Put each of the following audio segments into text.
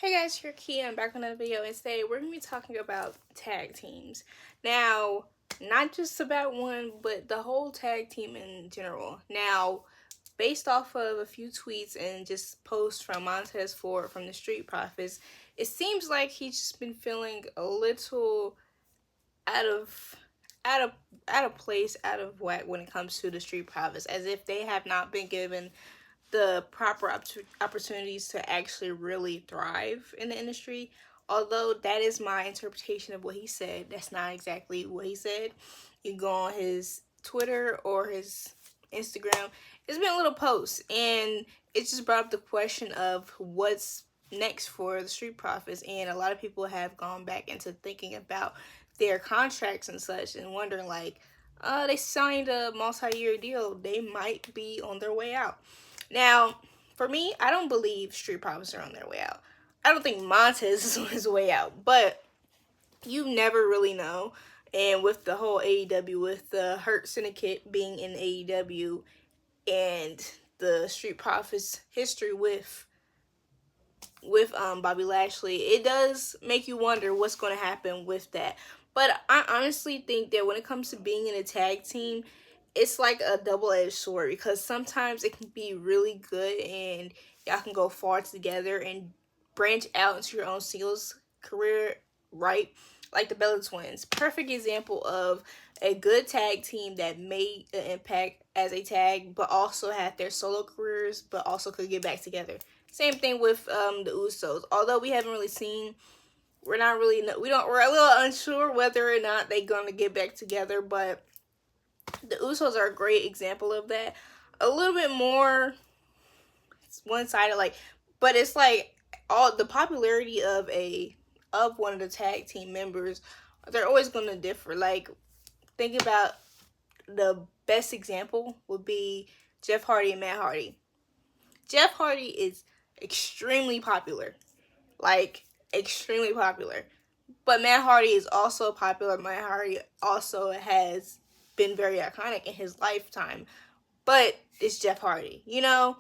Hey guys, here Key. I'm back with another video, and today we're going to be talking about tag teams. Now, not just about one, but the whole tag team in general. Now, based off of a few tweets and just posts from Montez from the Street Profits, it seems like he's just been feeling a little out of out of out of place, out of whack when it comes to the Street Profits, as if they have not been given the proper opportunities to actually really thrive in the industry. Although that is my interpretation of what he said, that's not exactly what he said. You go on his Twitter or his Instagram, it's been a little post, and it just brought up the question of what's next for the Street Profits, and a lot of people have gone back into thinking about their contracts and such and wondering like, they signed a multi-year deal, they might be on their way out. Now, for me, I don't believe Street Profits are on their way out. I don't think Montez is on his way out, but you never really know. And with the whole AEW, with the Hurt Syndicate being in AEW and the Street Profits history with Bobby Lashley, it does make you wonder what's going to happen with that. But I honestly think that when it comes to being in a tag team, it's like a double-edged sword, because sometimes it can be really good and y'all can go far together and branch out into your own singles career, right? Like the Bella Twins, perfect example of a good tag team that made an impact as a tag, but also had their solo careers, but also could get back together. Same thing with the Usos. Although we haven't really seen, we're a little unsure whether or not they're gonna get back together, but the Usos are a great example of that. A little bit more one-sided, like, but it's like all the popularity of one of the tag team members, they're always going to differ. Like, think about the best example would be Jeff Hardy and Matt Hardy. Jeff Hardy is extremely popular, like extremely popular, but Matt Hardy is also popular. Matt Hardy also has been very iconic in his lifetime, but it's Jeff Hardy. You know,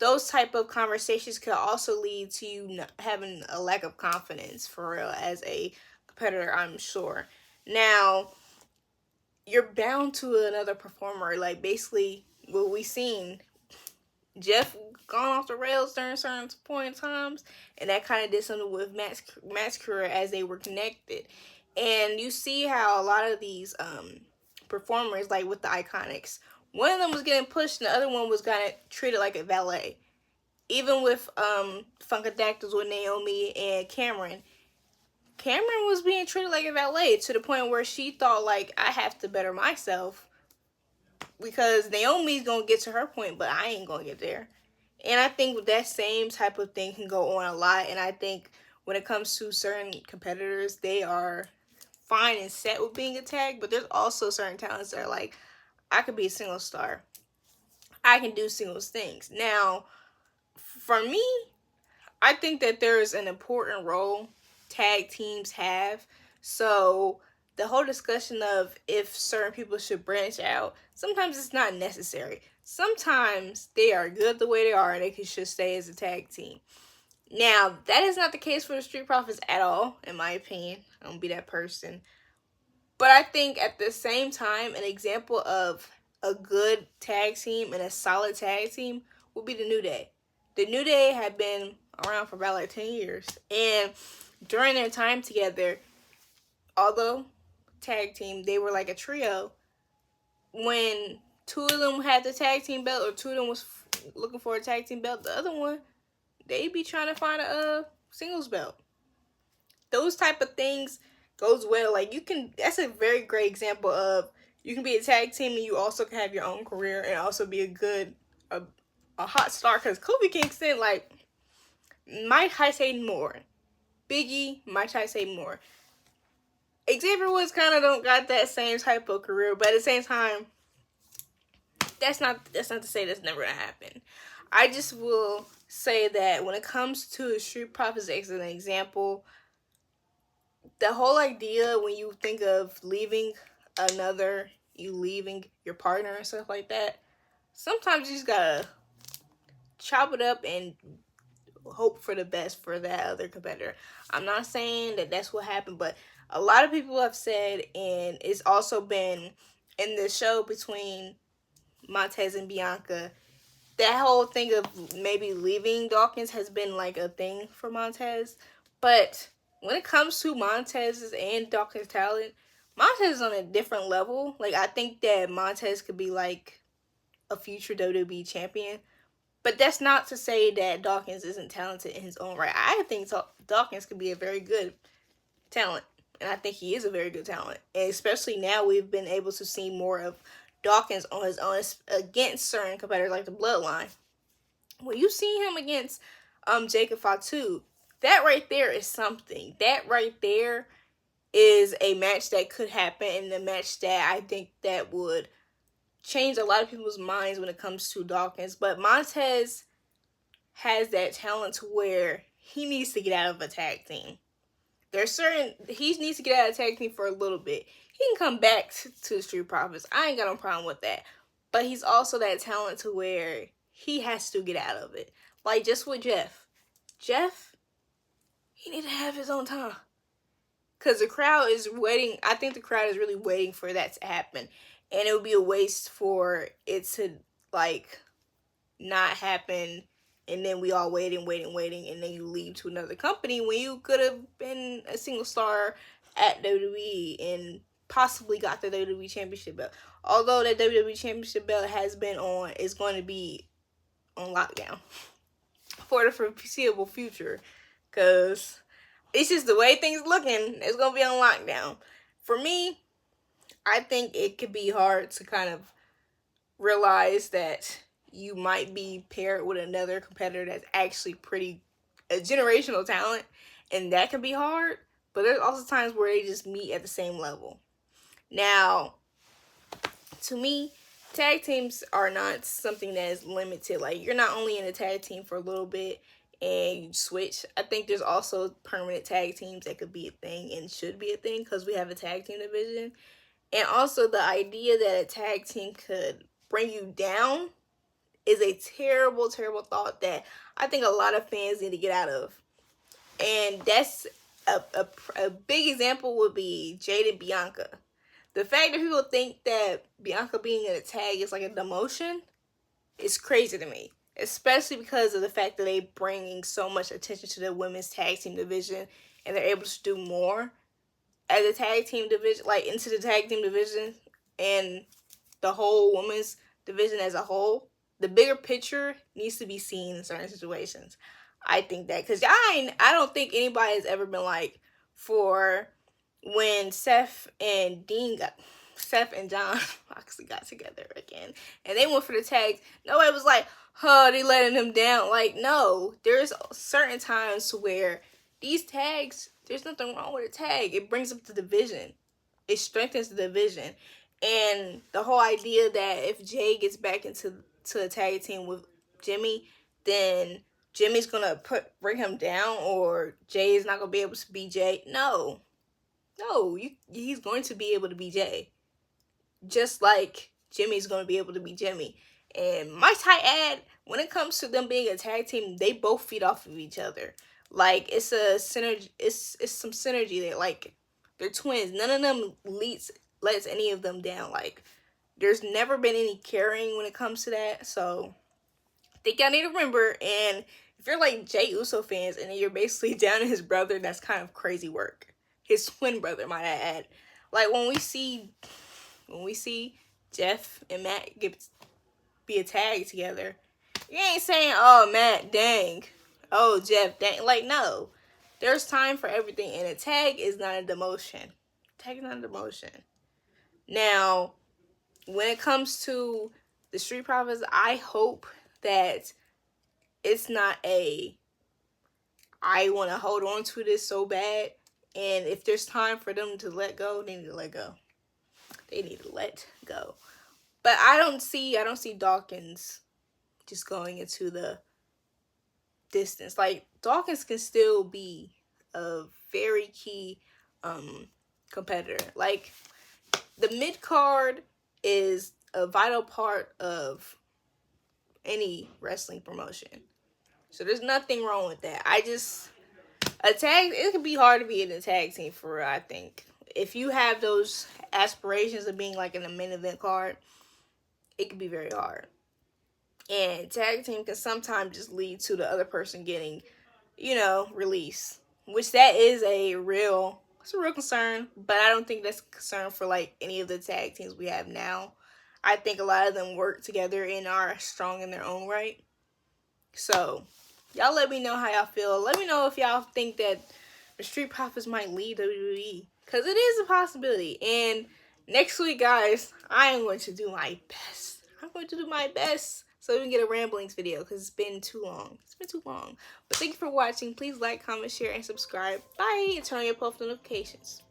those type of conversations could also lead to you having a lack of confidence for real as a competitor, I'm sure. Now, you're bound to another performer. Like, basically, what we seen, Jeff gone off the rails during certain point in times, and that kind of did something with Matt's career as they were connected. And you see how a lot of these performers, like with the Iconics, one of them was getting pushed and the other one was kind of treated like a valet. Even with Funkadactyls with Naomi and Cameron was being treated like a valet to the point where she thought, like, I have to better myself because Naomi's gonna get to her point, but I ain't gonna get there. And I think that same type of thing can go on a lot. And I think when it comes to certain competitors, they are fine and set with being a tag, but there's also certain talents that are like, I could be a single star. I can do singles things. Now, for me, I think that there is an important role tag teams have. So the whole discussion of if certain people should branch out, sometimes it's not necessary. Sometimes they are good the way they are and they should stay as a tag team. Now, that is not the case for the Street Profits at all, in my opinion. I don't be that person. But I think at the same time, an example of a good tag team and a solid tag team would be the New Day. The New Day have been around for about like 10 years. And during their time together, although tag team, they were like a trio. When two of them had the tag team belt, or two of them was looking for a tag team belt, the other one, they'd be trying to find a singles belt. Those type of things goes well. Like, that's a very great example of, you can be a tag team and you also can have your own career and also be a hot star. Because Kofi Kingston, like, might I say more. Biggie, might I say more. Xavier Woods kind of don't got that same type of career, but at the same time, that's not to say that's never gonna happen. I just will say that when it comes to Street Profits as an example, the whole idea when you think of leaving you leaving your partner and stuff like that, sometimes you just gotta chop it up and hope for the best for that other competitor. I'm not saying that that's what happened, but a lot of people have said, and it's also been in the show between Montez and Bianca, that whole thing of maybe leaving Dawkins has been like a thing for Montez. But when it comes to Montez's and Dawkins' talent, Montez is on a different level. Like, I think that Montez could be like a future WWE champion. But that's not to say that Dawkins isn't talented in his own right. I think Dawkins could be a very good talent. And I think he is a very good talent. And especially now we've been able to see more of Dawkins on his own against certain competitors like the Bloodline. When you see him against Jacob Fatu, that right there is something. That right there is a match that could happen, and a match that I think that would change a lot of people's minds when it comes to Dawkins. But Montez has that talent to where he needs to get out of a tag team. He needs to get out of tag team for a little bit. He can come back to the Street Profits. I ain't got no problem with that. But he's also that talent to where he has to get out of it. Like just with Jeff. Jeff, he need to have his own time. Because the crowd is waiting. I think the crowd is really waiting for that to happen. And it would be a waste for it to, like, not happen. And then we all waiting. And then you leave to another company when you could have been a single star at WWE and possibly got the WWE Championship belt. Although that WWE Championship belt is going to be on lockdown for the foreseeable future. Because it's just the way things looking. It's going to be on lockdown. For me, I think it could be hard to kind of realize that you might be paired with another competitor that's actually a generational talent. And that can be hard. But there's also times where they just meet at the same level. Now, to me, tag teams are not something that is limited. Like, you're not only in a tag team for a little bit and you switch. I think there's also permanent tag teams that could be a thing and should be a thing because we have a tag team division. And also the idea that a tag team could bring you down is a terrible, terrible thought that I think a lot of fans need to get out of. And that's a big example would be Jade and Bianca. The fact that people think that Bianca being in a tag is like a demotion is crazy to me. Especially because of the fact that they bringing so much attention to the women's tag team division and they're able to do more as a tag team division, like into the tag team division and the whole women's division as a whole. The bigger picture needs to be seen in certain situations. I think that because I don't think anybody has ever been like, for when Seth and John Moxley got together again and they went for the tags, nobody was like, oh, they letting them down. Like, no, there's certain times where these tags, there's nothing wrong with a tag. It brings up the division. It strengthens the division. And the whole idea that if Jay gets back into a tag team with Jimmy, then Jimmy's gonna bring him down, or Jay is not gonna be able to be Jay. No, he's going to be able to be Jay, just like Jimmy's gonna be able to be Jimmy. And might I add, when it comes to them being a tag team, they both feed off of each other. Like, it's a synergy. It's some synergy there. Like, they're twins. None of them lets any of them down. Like, there's never been any carrying when it comes to that. So I think y'all need to remember. And if you're like Jey Uso fans and you're basically down to his brother, that's kind of crazy work. His twin brother, might I add. Like, when we see Jeff and Matt be a tag together, you ain't saying, oh, Matt, dang. Oh, Jeff, dang. Like, no. There's time for everything. And a tag is not a demotion. Tag is not a demotion. Now, when it comes to the Street Profits, I hope that it's not I want to hold on to this so bad. And if there's time for them to let go, they need to let go. They need to let go. But I don't see Dawkins just going into the distance. Like, Dawkins can still be a very key competitor. Like, the mid card is a vital part of any wrestling promotion. So there's nothing wrong with that. It can be hard to be in a tag team for real, I think. If you have those aspirations of being like in a main event card, it can be very hard. And tag team can sometimes just lead to the other person getting, released. Which that is it's a real concern, but I don't think that's a concern for like any of the tag teams we have now. I think a lot of them work together and are strong in their own right. So, y'all let me know how y'all feel. Let me know if y'all think that the Street Profits might leave WWE. Because it is a possibility. And next week, guys, I am going to do my best. I'm going to do my best so we can get a Ramblings video because it's been too long. It's been too long. But thank you for watching. Please like, comment, share, and subscribe. Bye. And turn on your post notifications.